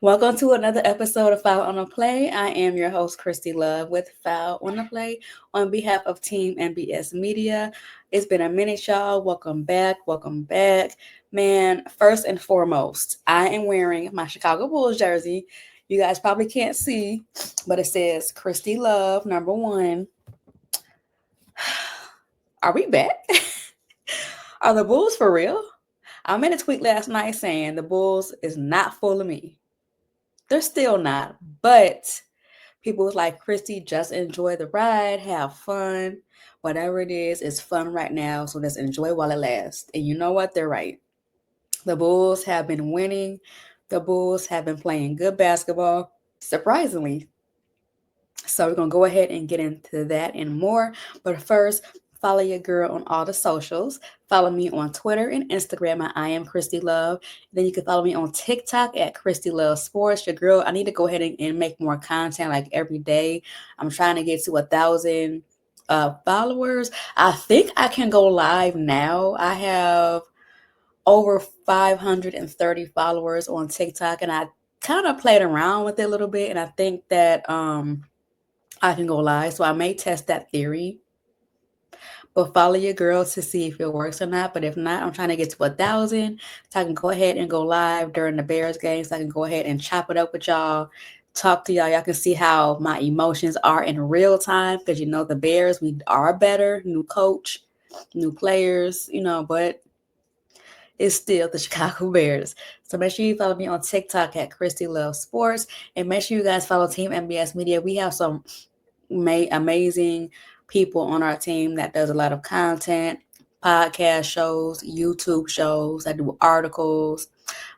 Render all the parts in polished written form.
Welcome to another episode of Foul on the Play. I am your host, Kristy Love, with Foul on the Play on behalf of Team NBS Media. It's been a minute, y'all. Welcome back. Welcome back. Man, first and foremost, I am wearing my Chicago Bulls jersey. You guys probably can't see, but it says Kristy Love, number one. Are we back? Are the Bulls for real? I made a tweet last night saying the Bulls is not full of me. They're still not, but people was like, Kristy, just enjoy the ride, have fun. Whatever it is, it's fun right now, so just enjoy while it lasts. And you know what? They're right. The Bulls have been winning. The Bulls have been playing good basketball, surprisingly. So we're going to go ahead and get into that and more. But first, follow your girl on all the socials. Follow me on Twitter and Instagram at I am Kristy Love. Then you can follow me on TikTok at Kristy Love Sports. Your girl, I need to go ahead and make more content like every day. I'm trying to get to 1,000 followers. I think I can go live now. I have over 530 followers on TikTok, and I kind of played around with it a little bit, and I think that I can go live. So I may test that theory. But follow your girl to see if it works or not. But if not, I'm trying to get to 1,000 so I can go ahead and go live during the Bears game. So I can go ahead and chop it up with y'all, talk to y'all. Y'all can see how my emotions are in real time because the Bears, we are better. New coach, new players, but it's still the Chicago Bears. So make sure you follow me on TikTok at Kristy Love Sports. And make sure you guys follow Team NBS Media. We have some amazing people on our team that does a lot of content, podcast shows, YouTube shows. I do articles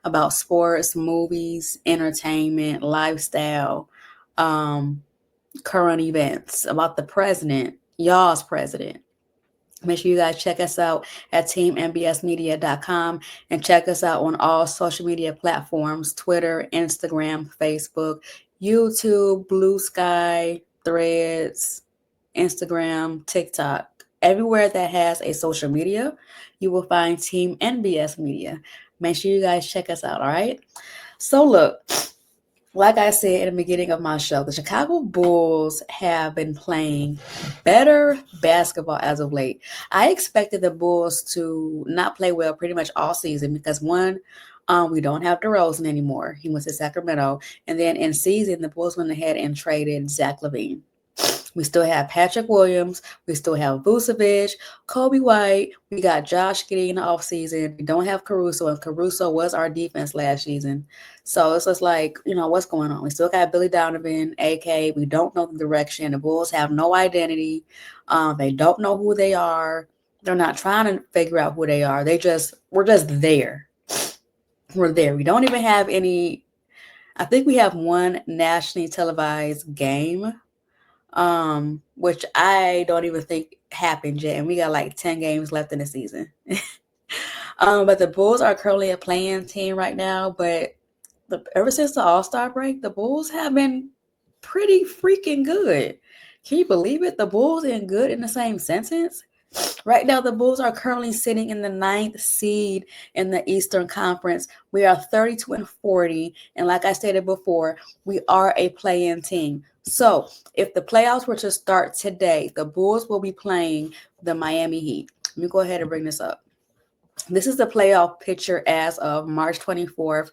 about sports, movies, entertainment, lifestyle, current events, about the president, y'all's president. Make sure you guys check us out at teamnbsmedia.com and check us out on all social media platforms, Twitter, Instagram, Facebook, YouTube, Blue Sky, Threads, Instagram, TikTok. Everywhere that has a social media, you will find Team NBS Media. Make sure you guys check us out, all right? So look, like I said in the beginning of my show, the Chicago Bulls have been playing better basketball as of late. I expected the Bulls to not play well pretty much all season because one, we don't have DeRozan anymore. He went to Sacramento. And then in season, the Bulls went ahead and traded Zach LaVine. We still have Patrick Williams. We still have Vucevic, Coby White. We got Josh Giddy in the offseason. We don't have Caruso, and Caruso was our defense last season. So it's just like, what's going on? We still got Billy Donovan, AK. We don't know the direction. The Bulls have no identity. They don't know who they are. They're not trying to figure out who they are. We're just there. We're there. We don't even have any. I think we have one nationally televised game, which I don't even think happened yet. And we got like 10 games left in the season. But the Bulls are currently a playing team right now. But ever since the All-Star break, the Bulls have been pretty freaking good. Can you believe it? The Bulls and good in the same sentence? Right now, the Bulls are currently sitting in the 9th seed in the Eastern Conference. We are 32-40. And like I stated before, we are a play-in team. So if the playoffs were to start today, the Bulls will be playing the Miami Heat. Let me go ahead and bring this up. This is the playoff picture as of March 24th,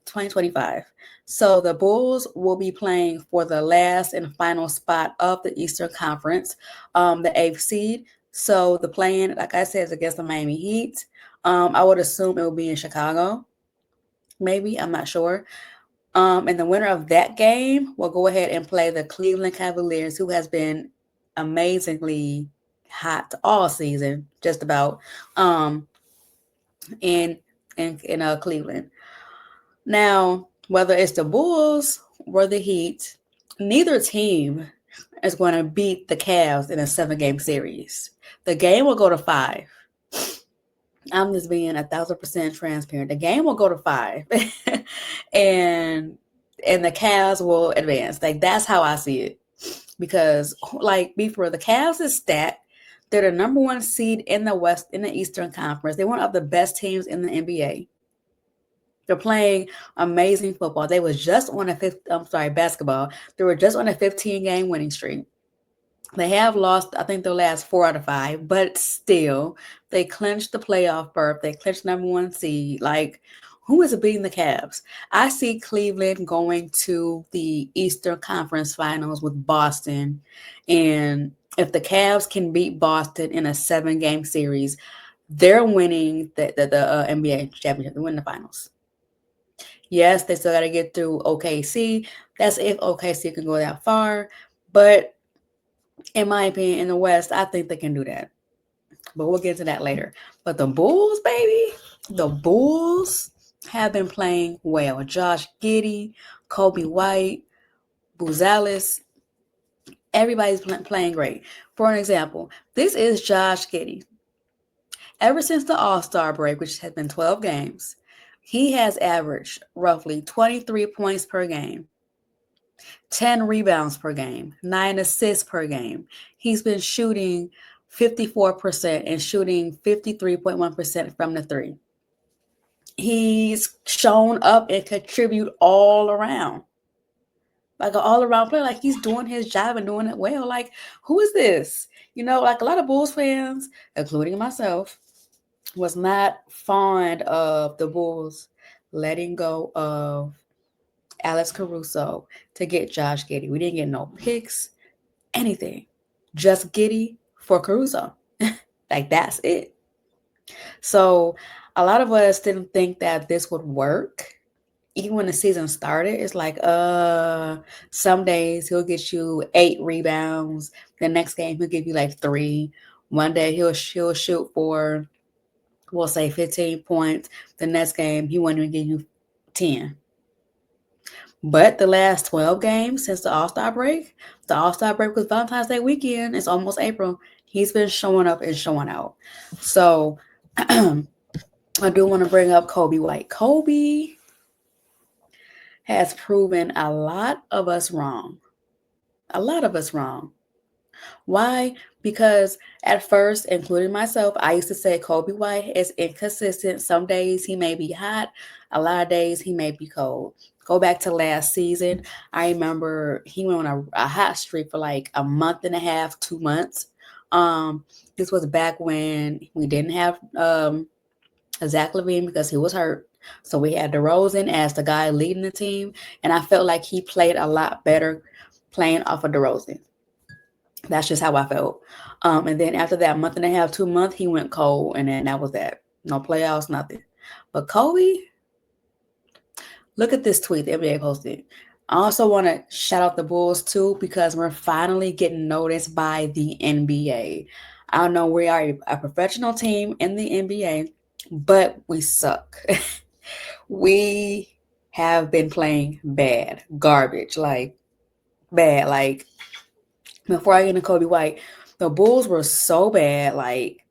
2025. So the Bulls will be playing for the last and final spot of the Eastern Conference, the 8th seed. So the play-in, like I said, is against the Miami Heat. I would assume it will be in Chicago. Maybe, I'm not sure. And the winner of that game will go ahead and play the Cleveland Cavaliers, who has been amazingly hot all season, just about, in Cleveland. Now, whether it's the Bulls or the Heat, neither team is going to beat the Cavs in a 7-game series. The game will go to 5. I'm just being 1,000% transparent. The game will go to 5, and the Cavs will advance. Like, that's how I see it. Because, like, before, the Cavs is stacked. They're the number 1 seed in the Eastern Conference. They're one of the best teams in the NBA. They're playing amazing football. They was just on basketball. They were just on a 15-game winning streak. They have lost, I think, their last 4 out of 5, but still, they clinched the playoff berth. They clinched number 1 seed. Like, who is beating the Cavs? I see Cleveland going to the Eastern Conference Finals with Boston, and if the Cavs can beat Boston in a 7-game series, they're winning the NBA championship. They win the finals. Yes, they still got to get through OKC. That's if OKC can go that far. But in my opinion, in the West, I think they can do that. But we'll get to that later. But the Bulls, baby, the Bulls have been playing well. Josh Giddy, Coby White, Buzalis, everybody's playing great. For an example, this is Josh Giddy. Ever since the All-Star break, which has been 12 games, he has averaged roughly 23 points per game, 10 rebounds per game, 9 assists per game. He's been shooting 54% and shooting 53.1% from the 3. He's shown up and contribute all around. Like an all-around player. Like, he's doing his job and doing it well. Like, who is this? Like a lot of Bulls fans, including myself, was not fond of the Bulls letting go of Alex Caruso to get Josh Giddy. We didn't get no picks, anything. Just Giddy for Caruso. Like, that's it. So a lot of us didn't think that this would work. Even when the season started, it's like, some days he'll get you 8 rebounds. The next game he'll give you like 3. One day he'll shoot for, we'll say, 15 points. The next game he won't even give you 10. But the last 12 games since the All-Star break was Valentine's Day weekend. It's almost April. He's been showing up and showing out. So I do want to bring up Coby White. Coby has proven a lot of us wrong. A lot of us wrong. Why? Because at first, including myself, I used to say Coby White is inconsistent. Some days he may be hot. A lot of days he may be cold. Go back to last season. I remember he went on a hot streak for like a month and a half, 2 months. This was back when we didn't have Zach LaVine because he was hurt. So we had DeRozan as the guy leading the team. And I felt like he played a lot better playing off of DeRozan. That's just how I felt. And then after that month and a half, 2 months, he went cold. And then that was that. No playoffs, nothing. But Coby, look at this tweet the NBA posted. I also want to shout out the Bulls too, because we're finally getting noticed by the NBA. I don't know, we are a professional team in the NBA, but we suck. We have been playing bad, garbage, like bad. Like, before I get into Coby White, the Bulls were so bad. Like,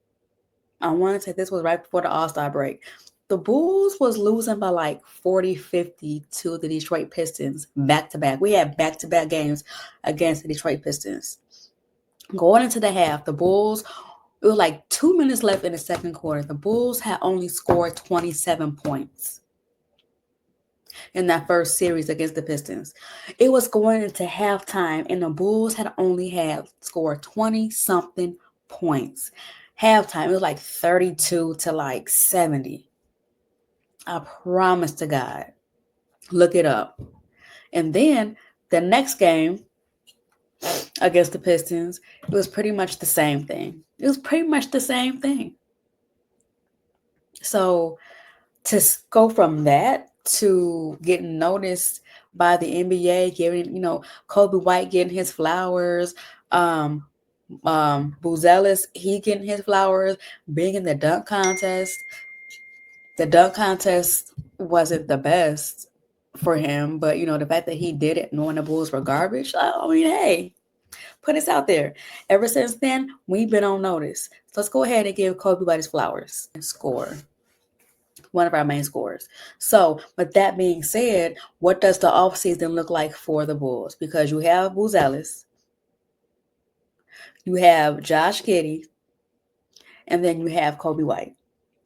I want to say this was right before the All-Star break. The Bulls was losing by like 40, 50 to the Detroit Pistons back-to-back. We had back-to-back games against the Detroit Pistons. Going into the half, the Bulls, it was like 2 minutes left in the second quarter. The Bulls had only scored 27 points in that first series against the Pistons. It was going into halftime, and the Bulls had only scored 20-something points. Halftime, it was like 32 to like 70. I promise to God. Look it up. And then the next game against the Pistons, it was pretty much the same thing. So to go from that to getting noticed by the NBA, giving, Coby White getting his flowers, Buzalis, he getting his flowers, being in the dunk contest. The dunk contest wasn't the best for him, but the fact that he did it knowing the Bulls were garbage, I mean, hey, put us out there. Ever since then, we've been on notice. So let's go ahead and give Coby White his flowers. Score. One of our main scorers. So, with that being said, what does the offseason look like for the Bulls? Because you have Buzalis, you have Josh Giddy, and then you have Coby White.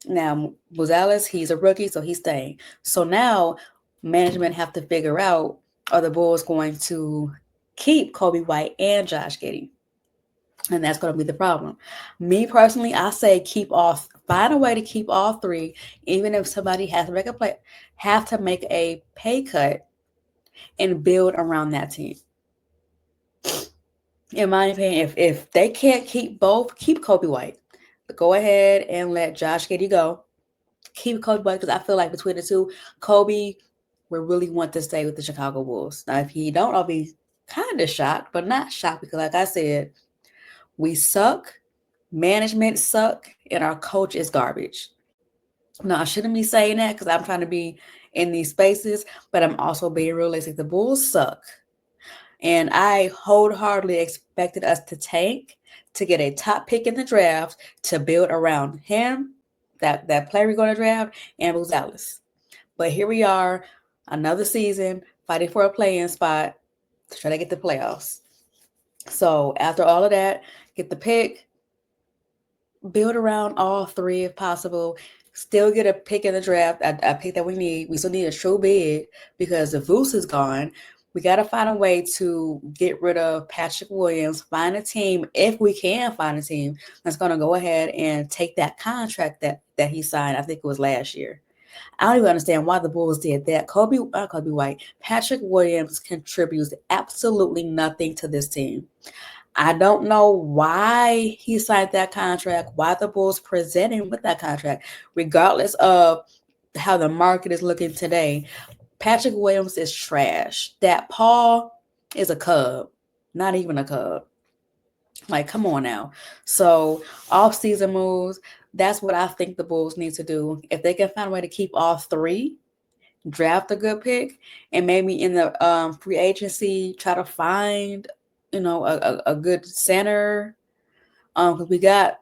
Now, Gonzalez, he's a rookie, so he's staying. So now management have to figure out, are the Bulls going to keep Coby White and Josh Giddy? And that's going to be the problem. Me personally, I say find a way to keep all three, even if somebody has to make a pay cut and build around that team. In my opinion, if they can't keep both, keep Coby White. But go ahead and let Josh Giddy go. Keep Coby White, because I feel like between the two, Coby will really want to stay with the Chicago Bulls. Now, if he don't, I'll be kind of shocked, but not shocked, because like I said, we suck, management suck, and our coach is garbage. Now, I shouldn't be saying that because I'm trying to be in these spaces, but I'm also being realistic. The Bulls suck. And I wholeheartedly expected us to tank, to get a top pick in the draft, to build around him, that player we're going to draft, and Gonzalez. But here we are, another season, fighting for a play-in spot to try to get the playoffs. So after all of that, get the pick, build around all three if possible, still get a pick in the draft, a pick that we need. We still need a true big, because if Voos is gone, we got to find a way to get rid of Patrick Williams, find a team, if we can find a team, that's going to go ahead and take that contract that he signed, I think it was last year. I don't even understand why the Bulls did that. Coby White, Patrick Williams contributes absolutely nothing to this team. I don't know why he signed that contract, why the Bulls present him with that contract, regardless of how the market is looking today. Patrick Williams is trash. That Paul is a Cub, not even a Cub. Like, come on now. So, off-season moves, that's what I think the Bulls need to do. If they can find a way to keep all three, draft a good pick, and maybe in the free agency, try to find, a good center. Because we got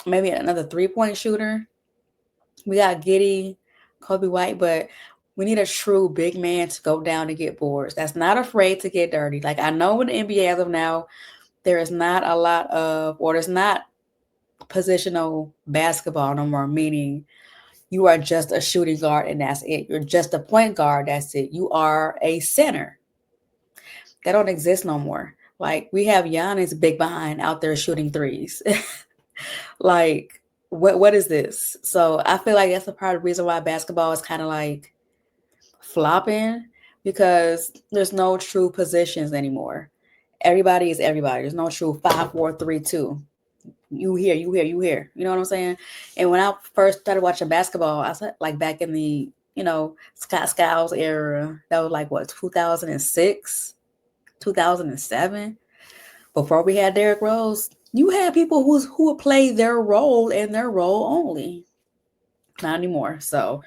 maybe another three-point shooter. We got Giddy, Coby White, but we need a true big man to go down and get boards. That's not afraid to get dirty. Like, I know in the NBA as of now, there is not a lot of, or there's not positional basketball no more, meaning you are just a shooting guard and that's it. You're just a point guard, that's it. You are a center. That don't exist no more. Like, we have Giannis big behind out there shooting threes. Like, what is this? So I feel like that's a part of the reason why basketball is kind of like flopping, because there's no true positions anymore. Everybody is everybody. There's no true 5, 4, 3, 2. You here, you here, you here. You know what I'm saying? And when I first started watching basketball, I said, like, back in the, Scott Skiles era, that was like what, 2006, 2007. Before we had Derrick Rose, you had people who would play their role and their role only. Not anymore. So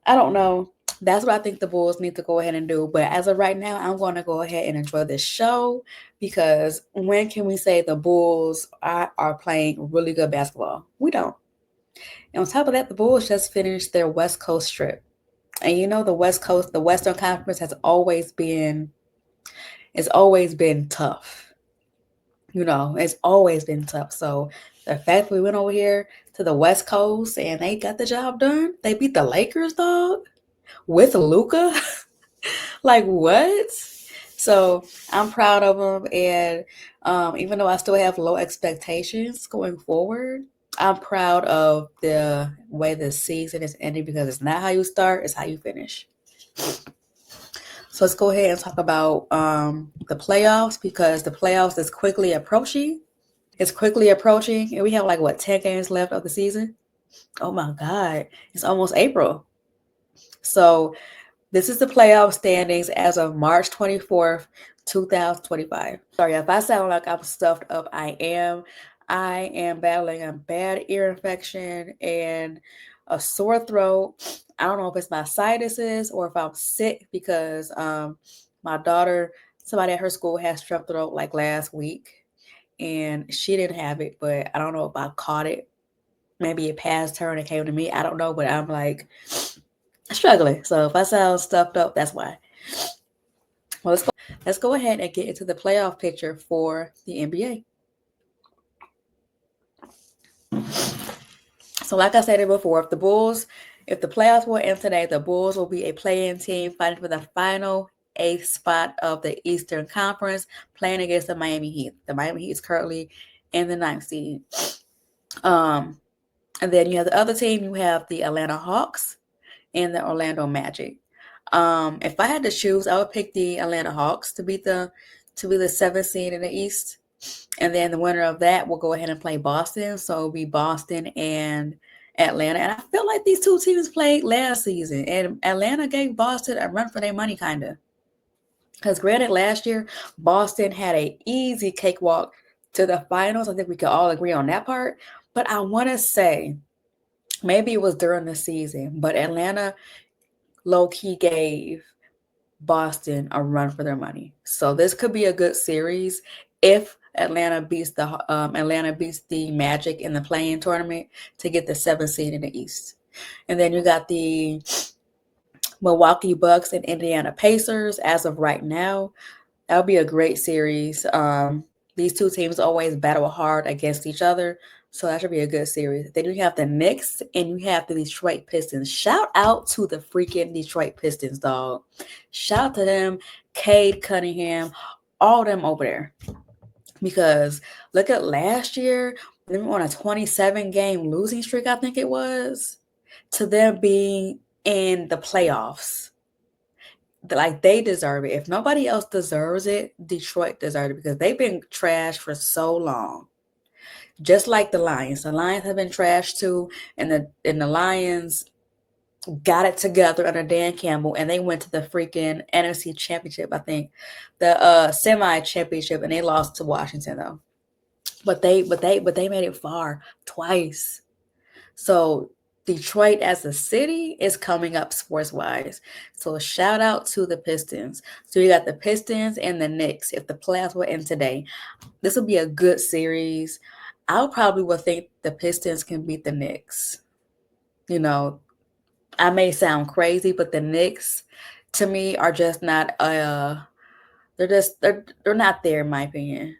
I don't know. That's what I think the Bulls need to go ahead and do. But as of right now, I'm going to go ahead and enjoy this show, because when can we say the Bulls are playing really good basketball? We don't. And on top of that, the Bulls just finished their West Coast trip. And the West Coast, the Western Conference it's always been tough. It's always been tough. So the fact that we went over here to the West Coast and they got the job done, they beat the Lakers, dog, with Luka. Like, what? So I'm proud of them. And even though I still have low expectations going forward, I'm proud of the way the season is ending, because it's not how you start, it's how you finish. So let's go ahead and talk about the playoffs, because the playoffs is quickly approaching. It's quickly approaching, and we have 10 games left of the season. Oh my God, it's almost April. So this is the playoff standings as of March 24th, 2025. Sorry, if I sound like I'm stuffed up, I am. I am battling a bad ear infection and a sore throat. I don't know if it's my sinuses or if I'm sick, because my daughter, somebody at her school had strep throat last week, and she didn't have it, but I don't know if I caught it. Maybe it passed her and it came to me. I don't know, but I'm struggling. So if I sound stuffed up, that's why. Well, let's go ahead and get into the playoff picture for the NBA. So like I said before, if the playoffs will end today, the Bulls will be a play-in team fighting for the final eighth spot of the Eastern Conference, playing against the Miami Heat. The Miami Heat is currently in the ninth seed. And then you have the other team. You have the Atlanta Hawks and the Orlando Magic. If I had to choose, I would pick the Atlanta Hawks to be the seventh seed in the East. And then the winner of that will go ahead and play Boston. So it'll be Boston and Atlanta. And I feel like these two teams played last season. And Atlanta gave Boston a run for their money, kind of. Because granted, last year, Boston had an easy cakewalk to the finals. I think we could all agree on that part. But I want to say, maybe it was during the season, but Atlanta low-key gave Boston a run for their money. So this could be a good series if Atlanta beats the Magic in the play-in tournament to get the seventh seed in the East. And then you got the Milwaukee Bucks and Indiana Pacers as of right now. That'll be a great series. These two teams always battle hard against each other, so that should be a good series. Then you have the Knicks and you have the Detroit Pistons. Shout out to the freaking Detroit Pistons, dog. Shout out to them, Cade Cunningham, all them over there. Because look at last year, them on a 27-game losing streak, I think it was, to them being in the playoffs. Like, they deserve it. If nobody else deserves it, Detroit deserves it because they've been trashed for so long. Just like the Lions. The Lions have been trashed too, and the Lions got it together under Dan Campbell, and they went to the freaking NFC Championship, I think, the semi-championship, and they lost to Washington though. But they made it far twice. So Detroit as a city is coming up sports-wise. So shout out to the Pistons. So you got the Pistons and the Knicks. If the playoffs were in today, this will be a good series. I probably would think the Pistons can beat the Knicks. You know, I may sound crazy, but the Knicks, to me, are just not they're not there in my opinion.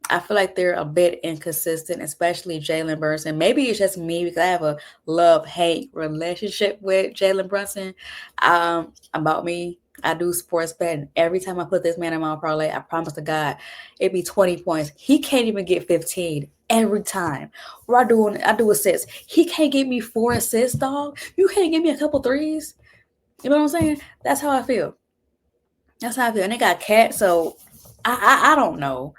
I feel like they're a bit inconsistent, especially Jalen Brunson. Maybe it's just me because I have a love-hate relationship with Jalen Brunson. About me, I do sports betting. Every time I put this man in my parlay, I promise to God, it'd be 20 points. He can't even get 15 every time. Or I do assists. He can't give me 4 assists, dog. You can't give me a couple threes. You know what I'm saying? That's how I feel. And they got Cat, so I don't know.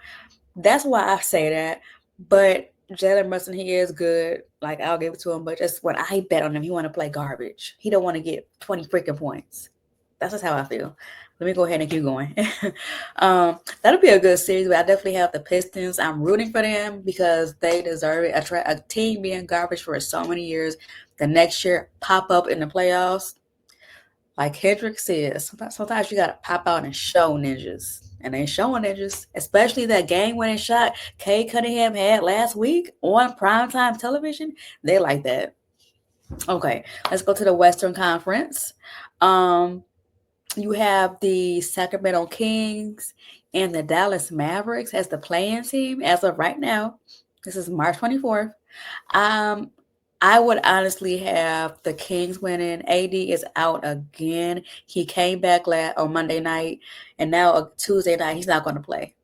That's why I say that. But Jalen Brunson, he is good. Like, I'll give it to him. But just when I bet on him, he want to play garbage. He don't want to get 20 freaking points. That's just how I feel. Let me go ahead and keep going. That'll be a good series. But I definitely have the Pistons. I'm rooting for them because they deserve it. A team being garbage for so many years, the next year pop up in the playoffs. Like Kendrick says, sometimes you got to pop out and show ninjas. And they showing ninjas, especially that game-winning shot Cade Cunningham had last week on primetime television. They like that. Okay, let's go to the Western Conference. You have the Sacramento Kings and the Dallas Mavericks as the play-in team as of right now. This is March 24th. I would honestly have the Kings winning. AD is out again. He came back on Monday night, and now Tuesday night he's not going to play.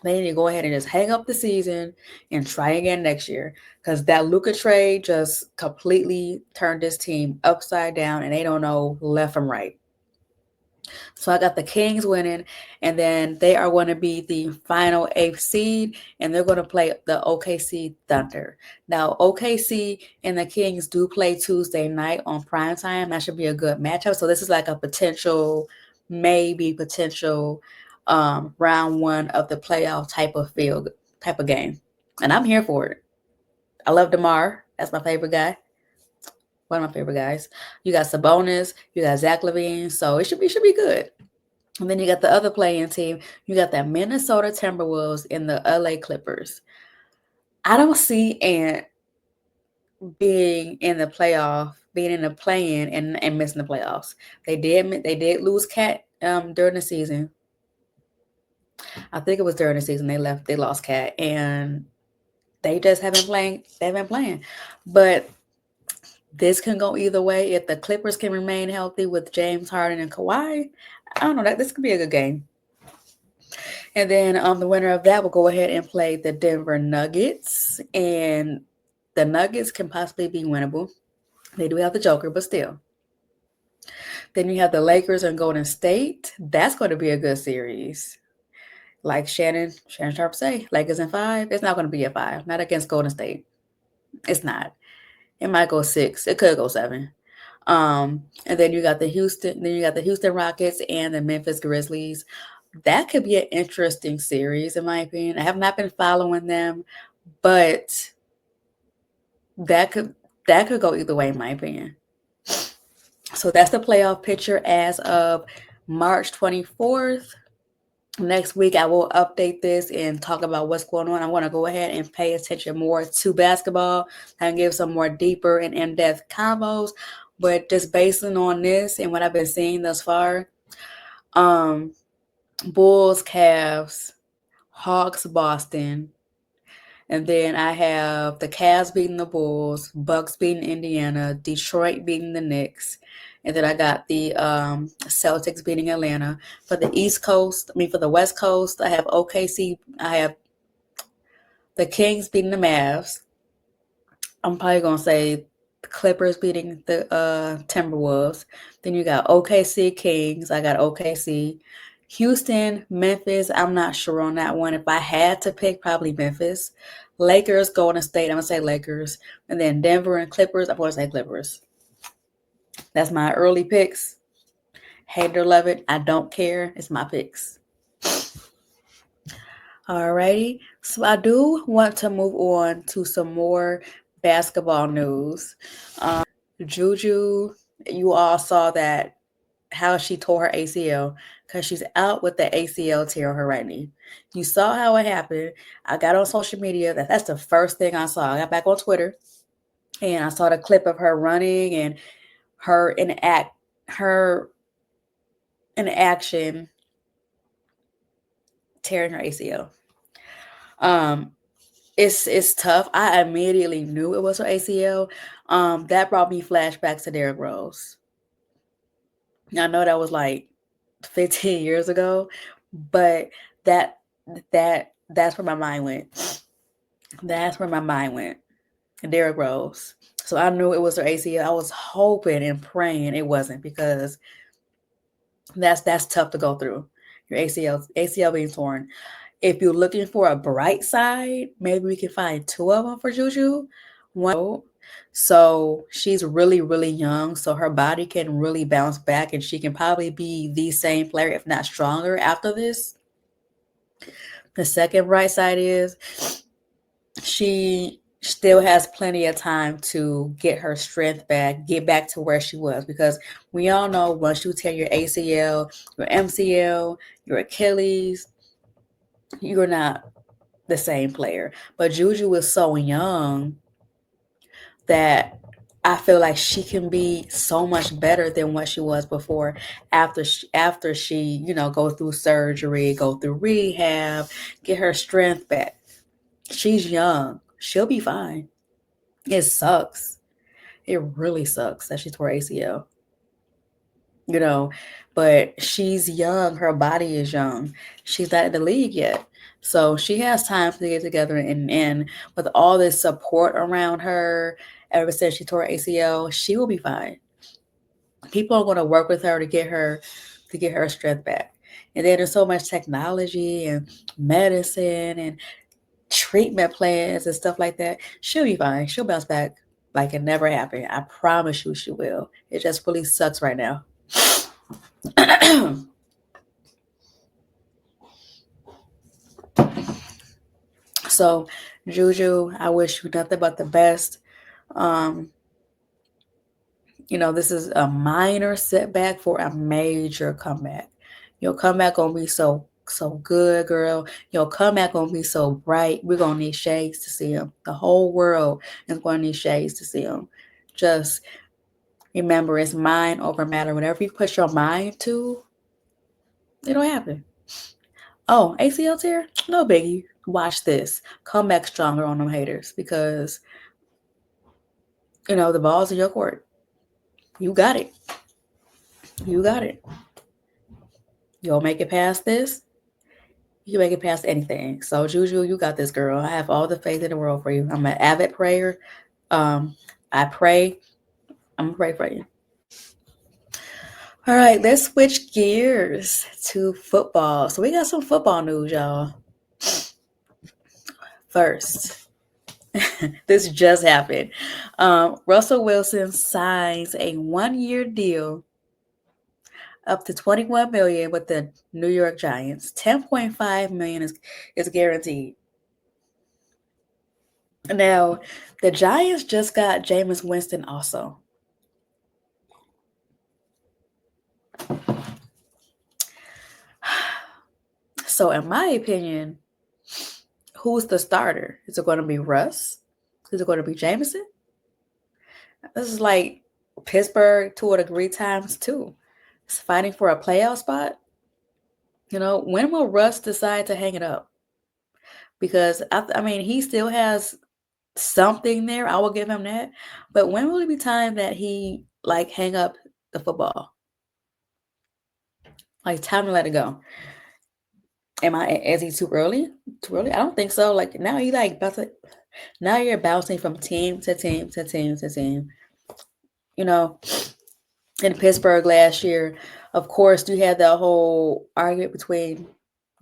They need to go ahead and just hang up the season and try again next year because that Luka trade just completely turned this team upside down, and they don't know left from right. So I got the Kings winning, and then they are going to be the final 8th seed, and they're going to play the OKC Thunder. Now, OKC and the Kings do play Tuesday night on primetime. That should be a good matchup. So this is like a potential round one of the playoff type of game. And I'm here for it. I love DeMar. That's my favorite guy. One of my favorite guys. You got Sabonis, you got Zach LaVine, so it should be good. And then you got the other play-in team. You got the Minnesota Timberwolves and the LA Clippers. I don't see Ant being in the play-in and missing the playoffs. They did lose Cat during the season. I think it was during the season they lost Cat, and They just haven't playing. They've been playing, but this can go either way. If the Clippers can remain healthy with James Harden and Kawhi, I don't know, that this could be a good game. And then the winner of that will go ahead and play the Denver Nuggets, and the Nuggets can possibly be winnable. They do have the Joker, but still. Then you have the Lakers and Golden State. That's going to be a good series. Like Shannon Sharp say, Lakers in 5. It's not going to be a 5. Not against Golden State. It's not. It might go 6. It could go 7. And then you got the Houston Rockets and the Memphis Grizzlies. That could be an interesting series, in my opinion. I have not been following them, but that could go either way, in my opinion. So that's the playoff picture as of March 24th. Next week, I will update this and talk about what's going on. I want to go ahead and pay attention more to basketball and give some more deeper and in-depth combos. But just basing on this and what I've been seeing thus far, Bulls, Cavs, Hawks, Boston, and then I have the Cavs beating the Bulls, Bucks beating Indiana, Detroit beating the Knicks, and then I got the Celtics beating Atlanta. For the for the West Coast, I have OKC. I have the Kings beating the Mavs. I'm probably going to say the Clippers beating the Timberwolves. Then you got OKC Kings. I got OKC. Houston, Memphis, I'm not sure on that one. If I had to pick, probably Memphis. Lakers, Golden State, I'm going to say Lakers. And then Denver and Clippers, I'm going to say Clippers. That's my early picks. Hate it or love it, I don't care. It's my picks. Alrighty. So I do want to move on to some more basketball news. JuJu, you all saw that how she tore her ACL because she's out with the ACL tear on her right knee. You saw how it happened. I got on social media. That's the first thing I saw. I got back on Twitter and I saw the clip of her running and her in action tearing her ACL. It's tough. I immediately knew it was her ACL. That brought me flashbacks to Derrick Rose. I know that was like 15 years ago, but that's where my mind went. That's where my mind went. Derrick Rose. So I knew it was her ACL. I was hoping and praying it wasn't, because that's tough to go through. Your ACL being torn. If you're looking for a bright side, maybe we can find 2 of them for JuJu. One, so she's really, really young, so her body can really bounce back, and she can probably be the same player, if not stronger, after this. The second bright side is she still has plenty of time to get her strength back, get back to where she was, because we all know once you tear your ACL, your MCL, your Achilles, you're not the same player. But JuJu is so young that I feel like she can be so much better than what she was before after she go through surgery, go through rehab, get her strength back. She's young. She'll be fine. It sucks. It really sucks that she tore ACL. But she's young. Her body is young. She's not in the league yet. So she has time to get together, and with all this support around her, ever since she tore ACL, she will be fine. People are going to work with her to get her strength back. And then there's so much technology and medicine and treatment plans and stuff like that. She'll be fine. She'll bounce back like it never happened. I promise you she will. It just really sucks right now. So, JuJu, I wish you nothing but the best. This is a minor setback for a major comeback. Your comeback gonna be so good, girl. Your comeback gonna be so bright. We're gonna need shades to see him. The whole world is gonna need shades to see him. Just remember, it's mind over matter. Whenever you put your mind to, it'll happen. Oh, ACL tear? No biggie. Watch this. Come back stronger on them haters because, the ball's in your court. You got it. You got it. You'll make it past this. You can make it past anything. So, JuJu, you got this, girl. I have all the faith in the world for you. I'm an avid prayer. I pray. I'm going to pray for you. All right, let's switch gears to football. So we got some football news, y'all. First, this just happened. Russell Wilson signs a 1-year deal up to $21 million with the New York Giants. $10.5 million is guaranteed. Now, the Giants just got Jameis Winston also. So, in my opinion, who's the starter? Is it going to be Russ? Is it going to be Jameson? This is like Pittsburgh to a degree times 2. It's fighting for a playoff spot. When will Russ decide to hang it up? Because, he still has something there. I will give him that. But when will it be time that he, hang up the football? Time to let it go. Is he too early? Too early? I don't think so. Now now you're bouncing from team to team to team to team. In Pittsburgh last year, of course, you had that whole argument between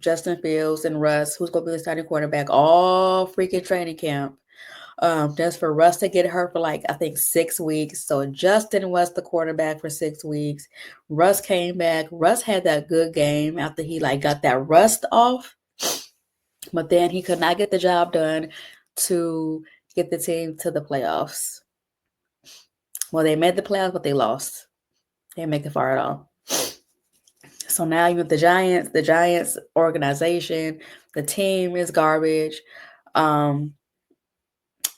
Justin Fields and Russ, who's going to be the starting quarterback all freaking training camp. Just for Russ to get hurt for I think 6 weeks. So Justin was the quarterback for 6 weeks. Russ came back. Russ had that good game after he got that rust off. But then he could not get the job done to get the team to the playoffs. Well, they made the playoffs, but they lost. They didn't make it far at all. So now you have the Giants organization, the team is garbage.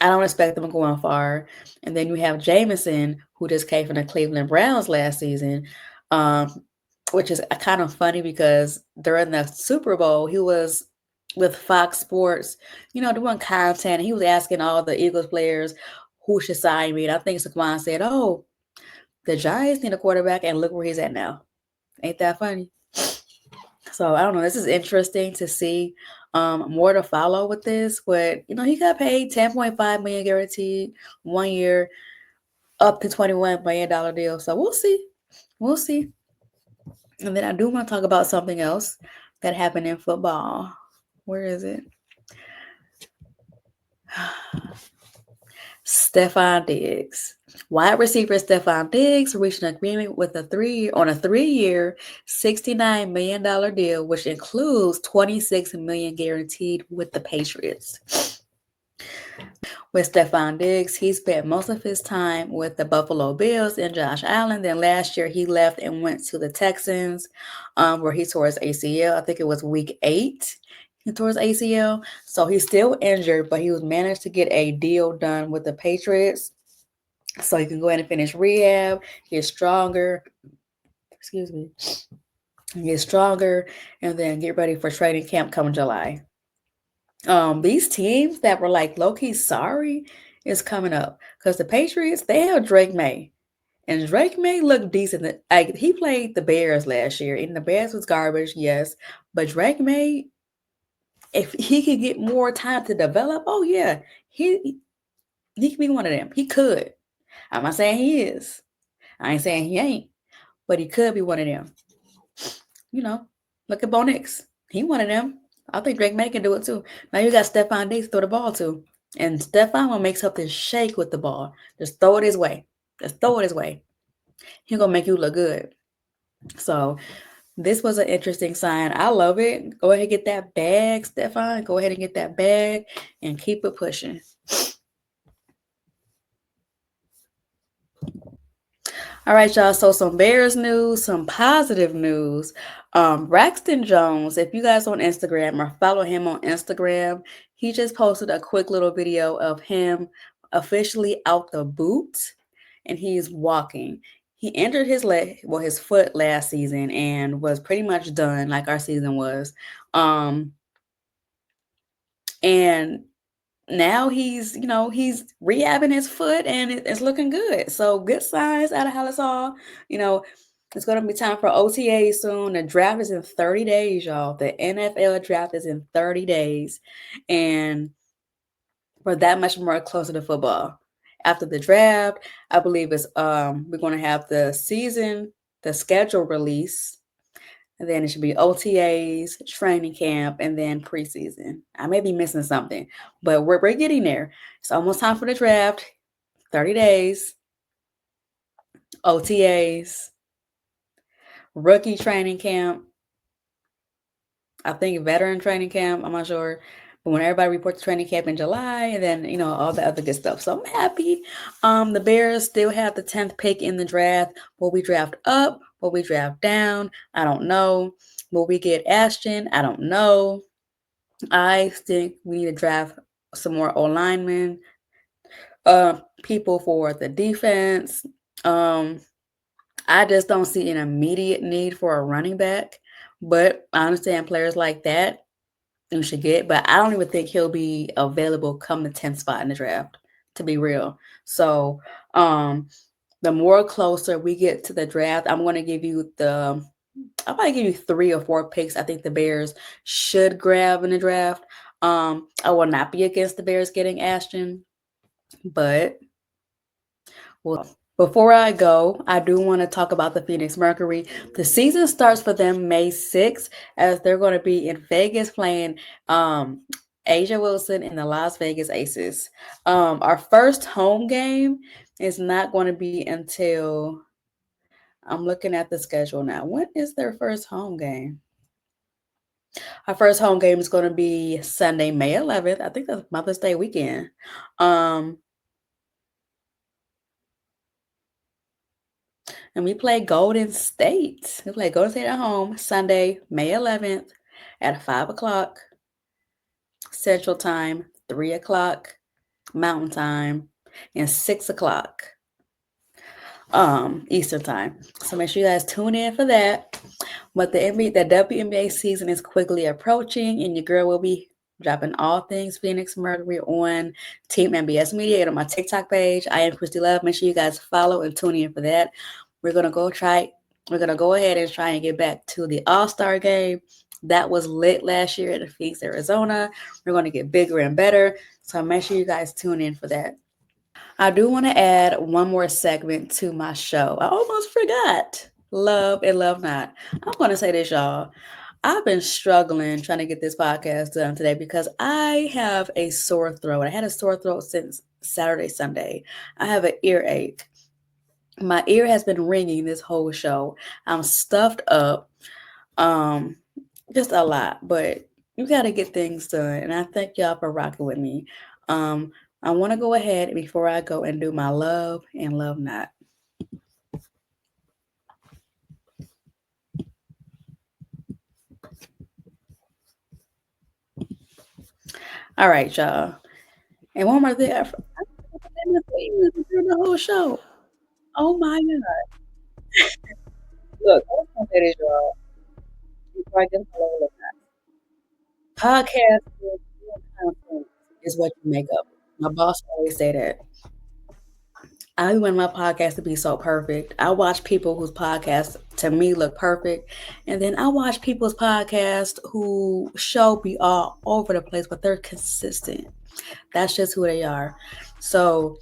I don't expect them going far. And then you have Jameson, who just came from the Cleveland Browns last season, which is kind of funny because during the Super Bowl, he was with Fox Sports, doing content. He was asking all the Eagles players who should sign me. And I think Saquon said, oh, the Giants need a quarterback, and look where he's at now. Ain't that funny? So I don't know. This is interesting to see. More to follow with this, but he got paid $10.5 million guaranteed 1 year, up to $21 million deal. So we'll see. And then I do want to talk about something else that happened in football. Where is it? Stefon Diggs. Wide receiver Stefon Diggs reached an agreement with a 3-year, $69 million deal, which includes $26 million guaranteed with the Patriots. With Stefon Diggs, he spent most of his time with the Buffalo Bills and Josh Allen. Then last year, he left and went to the Texans, where he tore his ACL. I think it was week 8. He tore his ACL. So he's still injured, but he was managed to get a deal done with the Patriots. So he can go ahead and finish rehab, get stronger. Excuse me. Get stronger, and then get ready for training camp come July. These teams that were low-key sorry is coming up because the Patriots, they have Drake May. And Drake May looked decent. He played the Bears last year, and the Bears was garbage, yes. But Drake May, if he could get more time to develop, oh yeah, he could be one of them. He could. I'm not saying he is. I ain't saying he ain't, but he could be one of them. Look at Bo Nix. He one of them. I think Drake May can do it too. Now you got Stefon Diggs to throw the ball to. And Stefon will make something shake with the ball. Just throw it his way. He's going to make you look good. So this was an interesting sign. I love it. Go ahead and get that bag, Stefon. Go ahead and get that bag and keep it pushing. All right, y'all. So some Bears news, some positive news. Braxton Jones, if you guys on Instagram or follow him on Instagram, he just posted a quick little video of him officially out the boot, and he's walking. He injured his foot last season and was pretty much done, like our season was. And now he's rehabbing his foot and it's looking good. So good signs out of Hall. It's going to be time for OTA soon. The draft is in 30 days, y'all. The NFL draft is in 30 days. And we're that much more closer to football. After the draft, I believe we're going to have the schedule release. And then it should be OTAs, training camp, and then preseason. I may be missing something, but we're getting there. It's almost time for the draft. 30 days. OTAs. Rookie training camp. I think veteran training camp. I'm not sure. But when everybody reports training camp in July, and then, all the other good stuff. So I'm happy. The Bears still have the 10th pick in the draft. Will we draft up? Will we draft down? I don't know. Will we get Ashton? I don't know. I think we need to draft some more O-linemen, people for the defense. I just don't see an immediate need for a running back, but I understand players like that you should get, but I don't even think he'll be available come the 10th spot in the draft, to be real. So the more closer we get to the draft, I'm going to give you I'll probably give you 3 or 4 picks I think the Bears should grab in the draft. I will not be against the Bears getting Ashton, but before I go, I do want to talk about the Phoenix Mercury. The season starts for them May 6th as they're going to be in Vegas playing Asia Wilson and the Las Vegas Aces. Our first home game is not going to be until, I'm looking at the schedule now. When is their first home game? Our first home game is going to be Sunday, May 11th. I think that's Mother's Day weekend. And we play Golden State. We play Golden State at home Sunday, May 11th at 5 o'clock Central Time, 3 o'clock Mountain Time, and 6 o'clock Eastern Time. So make sure you guys tune in for that. But the WNBA season is quickly approaching, and your girl will be dropping all things Phoenix Mercury on Team MBS Media and on my TikTok page. I am Kristy Love. Make sure you guys follow and tune in for that. We're gonna go ahead and try and get back to the All-Star game. That was lit last year in Phoenix, Arizona. We're gonna get bigger and better. So make sure you guys tune in for that. I do want to add one more segment to my show. I almost forgot. Love and Love Not. I'm going to say this, y'all. I've been struggling trying to get this podcast done today because I have a sore throat. I had a sore throat since Saturday, Sunday. I have an earache. My ear has been ringing this whole show. I'm stuffed up. Just a lot, but you got to get things done. And I thank y'all for rocking with me. I want to go ahead before I go and do my love and love not. All right, y'all. And one more thing. I forgot the whole show. Oh my God. Look, I was going to say this, y'all. Before I get my love and love not. Podcast content is what you make up. My boss always say that. I want my podcast to be so perfect. I watch people whose podcasts to me look perfect. And then I watch people's podcasts who show be all over the place, but they're consistent. That's just who they are. So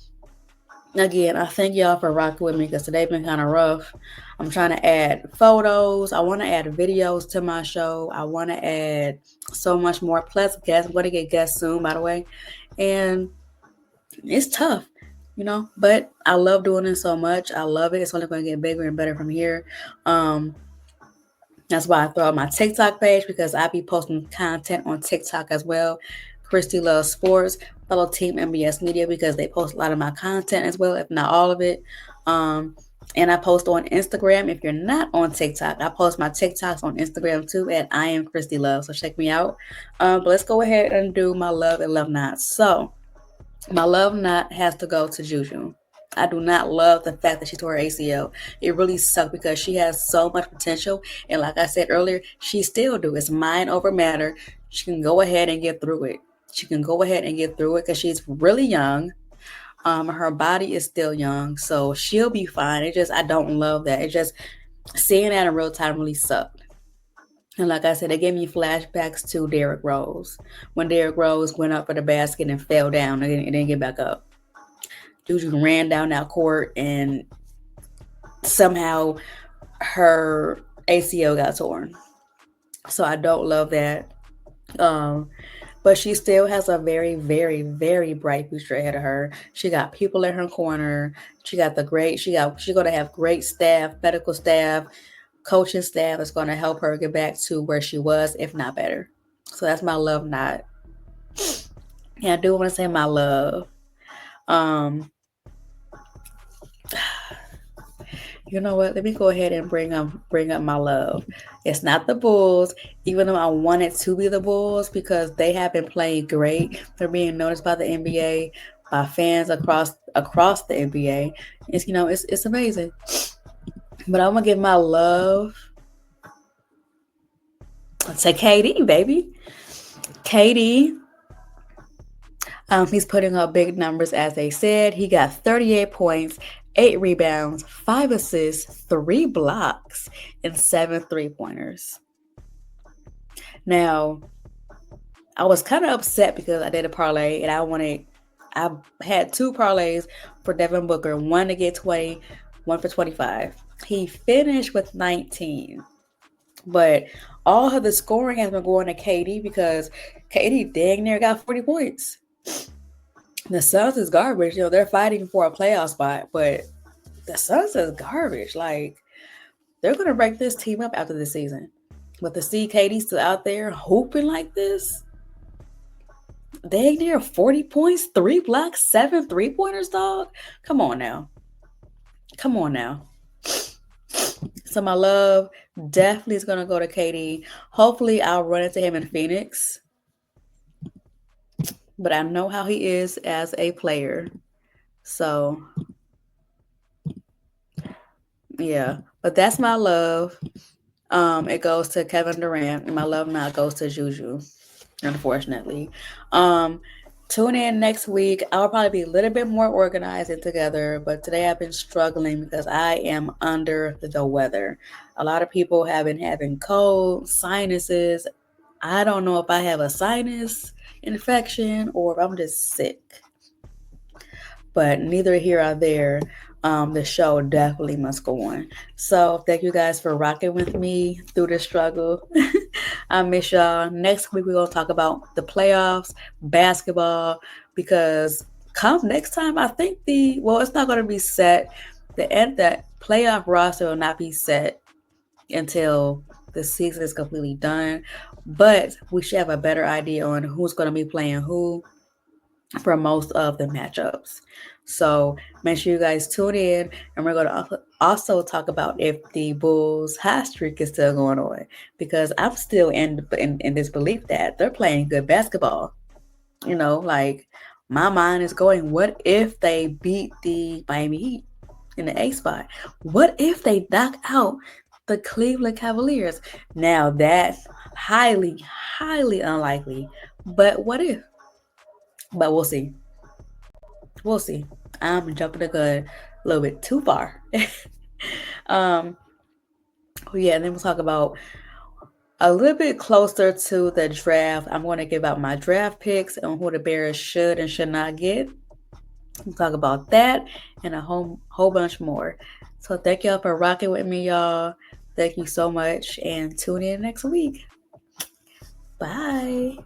again, I thank y'all for rocking with me because today's been kind of rough. I'm trying to add photos. I want to add videos to my show. I want to add so much more. Plus guests. I'm going to get guests soon, by the way. And it's tough. But I love doing it so much. I love it. It's only going to get bigger and better from here. That's why I throw out my TikTok page because I be posting content on TikTok as well. Kristy Loves Sports. Follow Team MBS Media because they post a lot of my content as well, if not all of it. And I post on Instagram. If you're not on TikTok, I post my TikToks on Instagram too at I am Kristy Love. So check me out. But let's go ahead and do my love and love not. So my love not has to go to JuJu. I do not love the fact that she tore her ACL. It really sucked because she has so much potential. And like I said earlier, she still do. It's mind over matter. She can go ahead and get through it. She can go ahead and get through it because she's really young. Her body is still young, so she'll be fine. It just, I don't love that. It just, seeing that in real time really sucked. And like I said, it gave me flashbacks to Derrick Rose. When Derrick Rose went up for the basket and fell down and didn't get back up. JuJu ran down that court and somehow her ACL got torn. So I don't love that. But she still has a very, very, very bright future ahead of her. She got people in her corner. She's gonna have great staff, medical staff, coaching staff that's gonna help her get back to where she was, if not better. So that's my love knot. Yeah, I do want to say my love. You know what? Let me go ahead and bring up my love. It's not the Bulls, even though I want it to be the Bulls because they have been playing great. They're being noticed by the NBA, by fans across the NBA. It's amazing. But I'm gonna give my love to KD, baby. KD. He's putting up big numbers, as they said. He got 38 points, 8 rebounds, 5 assists, 3 blocks, and 7 3-pointers. Now, I was kind of upset because I did a parlay and I had 2 parlays for Devin Booker, one to get 20, one for 25. He finished with 19. But all of the scoring has been going to KD because KD dang near got 40 points. The Suns is garbage. They're fighting for a playoff spot, but the Suns is garbage. Like, they're going to break this team up after this season. But to see KD still out there hooping like this, dang near 40 points, 3 blocks, 7 3-pointers, dog. Come on now. So my love definitely is going to go to KD. Hopefully I'll run into him in Phoenix. But I know how he is as a player. So, yeah. But that's my love. It goes to Kevin Durant. And my love now goes to JuJu, unfortunately. Tune in next week. I'll probably be a little bit more organized and together, but today I've been struggling because I am under the weather. A lot of people have been having cold, sinuses. I don't know if I have a sinus infection or if I'm just sick. But neither here or there. The show definitely must go on. So thank you guys for rocking with me through this struggle. I miss y'all. Next week we're gonna talk about the playoffs, basketball, because come next time I think it's not gonna be set. That playoff roster will not be set until the season is completely done. But we should have a better idea on who's gonna be playing who for most of the matchups. So make sure you guys tune in, and we're going to also talk about if the Bulls' hot streak is still going on, because I'm still in this belief that they're playing good basketball. Like, my mind is going, what if they beat the Miami Heat in the A spot? What if they knock out the Cleveland Cavaliers? Now, that's highly, highly unlikely, but what if? But we'll see. We'll see. I'm jumping the gun a little bit too far. And then we'll talk about a little bit closer to the draft. I'm going to give out my draft picks on who the Bears should and should not get. We'll talk about that and a whole bunch more. So thank y'all for rocking with me, y'all. Thank you so much, and tune in next week. Bye.